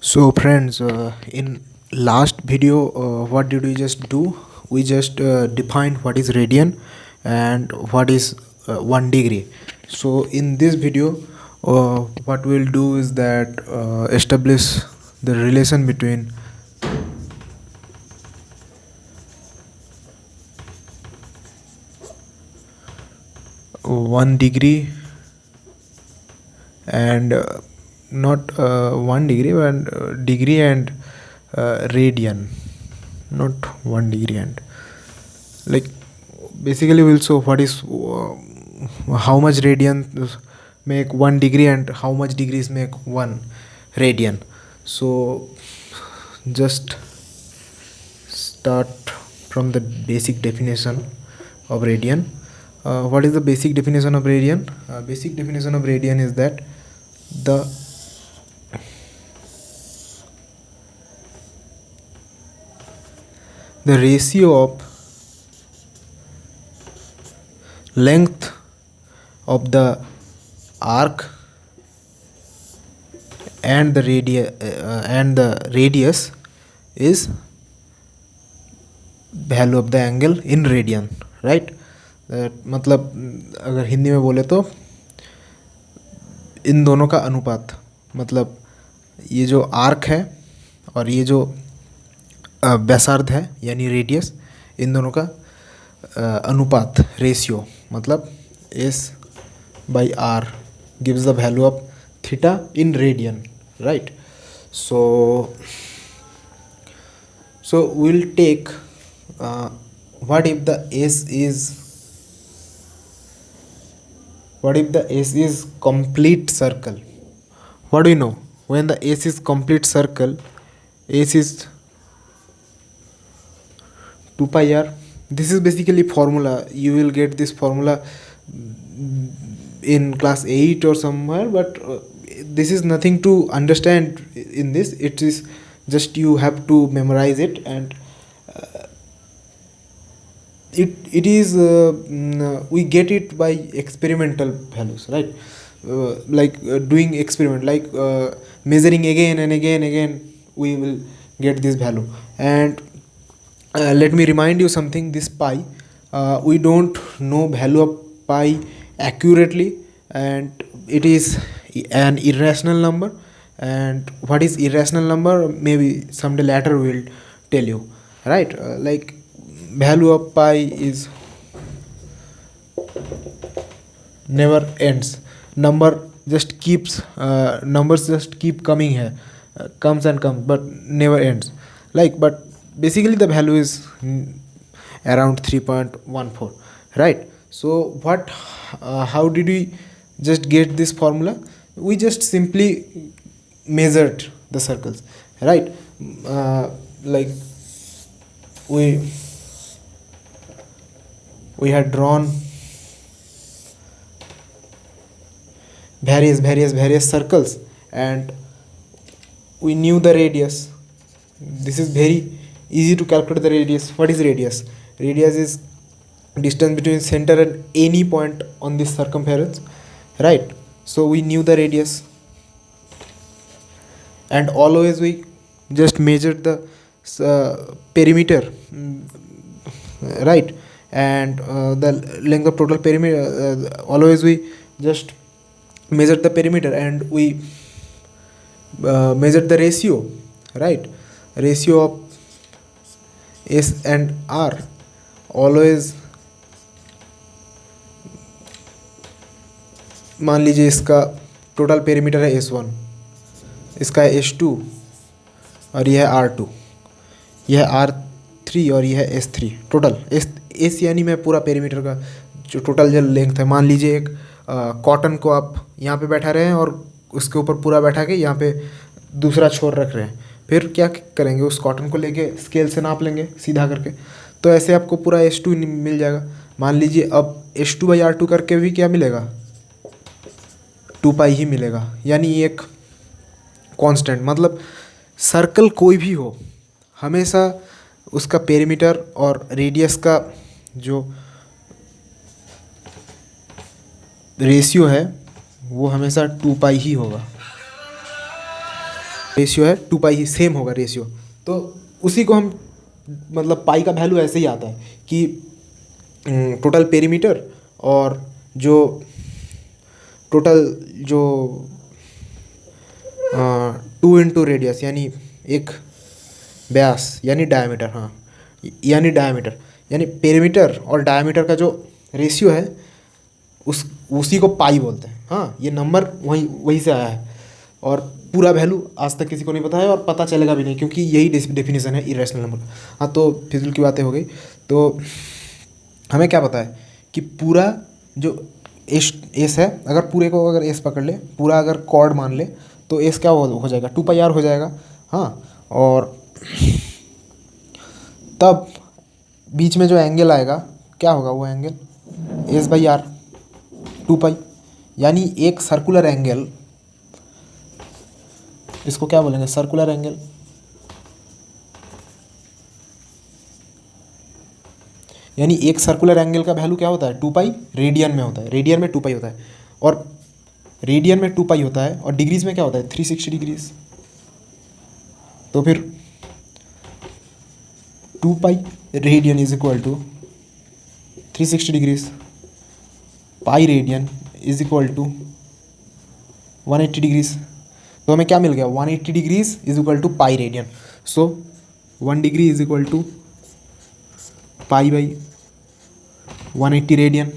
So friends, in last video, what did we just do? We just defined what is radian and what is 1 degree. So in this video, what we'll do is that establish the relation between 1 degree and not 1 degree but degree and radian, not 1 degree. And like basically we'll show what is how much radian make 1 degree and how much degrees make 1 radian. So just start from the basic definition of radian. What is the basic definition of radian? Basic definition of radian is that the ratio of length of the arc and the radius is value of the angle in radian, right? मतलब अगर हिंदी में बोले तो इन दोनों का अनुपात, मतलब ये जो आर्क है और ये जो व्यासार्ध है यानी रेडियस, इन दोनों का अनुपात, रेशियो, मतलब S by R gives the value of theta in radian, right? So we'll take what if the S is complete circle? What do you know? When the S is complete circle, S is 2 pi r. This is basically formula. You will get this formula in class 8 or somewhere, but this is nothing to understand in this. It is just you have to memorize it, and it is we get it by experimental values, right? Doing experiment, measuring again and again, we will get this value. And let me remind you something. This pi, we don't know value of pi accurately, and it is an irrational number. And what is irrational number, maybe someday later we'll tell you, right? Value of pi is never ends. Numbers just keep coming here, comes and comes, but never ends. But basically the value is around 3.14, right? So how did we just get this formula? We just simply measured the circles, right? Like we had drawn various circles, and we knew the radius. This is very easy to calculate the radius. What is radius? Radius is distance between center and any point on this circumference, right? So we knew the radius, and always we just measured the perimeter, right? And the length of total perimeter, always we just measured the perimeter, and we measured the ratio, right? Ratio of S and R, always मान लीजिए इसका total perimeter है S1, इसका है S2, और यह है R2, यह है R3, और यह है S3. टोटल S यानी मैं पूरा पेरीमीटर का जो टोटल जो लेंथ है, मान लीजिए एक कॉटन को आप यहाँ पे बैठा रहे हैं और उसके ऊपर पूरा बैठा के यहाँ पे दूसरा छोर रख रहे हैं, फिर क्या करेंगे, उस कॉटन को लेके स्केल से नाप लेंगे सीधा करके, तो ऐसे आपको पूरा S2 मिल जाएगा. मान लीजिए अब S2/R2 करके भी क्या मिलेगा, 2 पाई ही मिलेगा, यानी एक कांस्टेंट. मतलब सर्कल कोई भी हो, हमेशा उसका पेरीमीटर और रेडियस का जो रेशियो है वो हमेशा 2 पाई ही होगा. रेशियो है 2 पाई ही सेम होगा रेशियो। तो उसी को हम मतलब पाई का वैल्यू ऐसे ही आता है कि टोटल पेरीमीटर और जो टोटल जो 2 × रेडियस यानी एक व्यास यानी डायमीटर, हाँ यानी डायमीटर यानी पेरीमीटर और डायमीटर का जो रेशियो है उसी को पाई बोलते हैं। हाँ, ये नंबर वहीं से आया है और पूरा वैल्यू आज तक किसी को नहीं पता है और पता चलेगा भी नहीं, क्योंकि यही डेफिनेशन है इरेशनल नंबर का। हाँ, तो फिजूल की बातें हो गई। तो हमें क्या पता है कि पूरा जो एस है, अगर पूरे को अगर एस पकड़ ले, पूरा अगर कॉर्ड मान ले, तो एस क्या हो जाएगा 2 πr हो जाएगा। हाँ, और तब बीच में जो एंगल आएगा क्या होगा, वो एंगल S/r 2 पाई, यानी एक सर्कुलर एंगल, इसको क्या बोलेंगे, सर्कुलर एंगल। यानी एक सर्कुलर एंगल का वैल्यू क्या होता है 2 पाई, रेडियन में होता है, रेडियन में 2 पाई होता है, और रेडियन में 2 पाई होता है, और डिग्रीज में क्या होता है 360 डिग्रीज। तो फिर 2 pi radian is equal to 360 degrees, pi radian is equal to 180 degrees. तो हमें क्या मिल गया, 180 degrees is equal to pi radian. So 1 degree is equal to pi by 180 radian.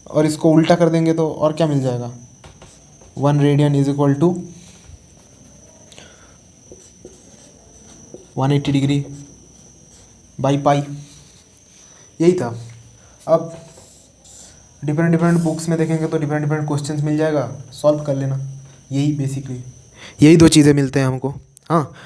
और इसको उल्टा कर देंगे तो और क्या मिल जाएगा, 1 radian is equal to 180 degree by pi. यही था। अब डिफरेंट बुक्स में देखेंगे तो डिफरेंट क्वेश्चंस मिल जाएगा, सॉल्व कर लेना। यही बेसिकली यही 2 चीज़ें मिलते हैं हमको। हाँ,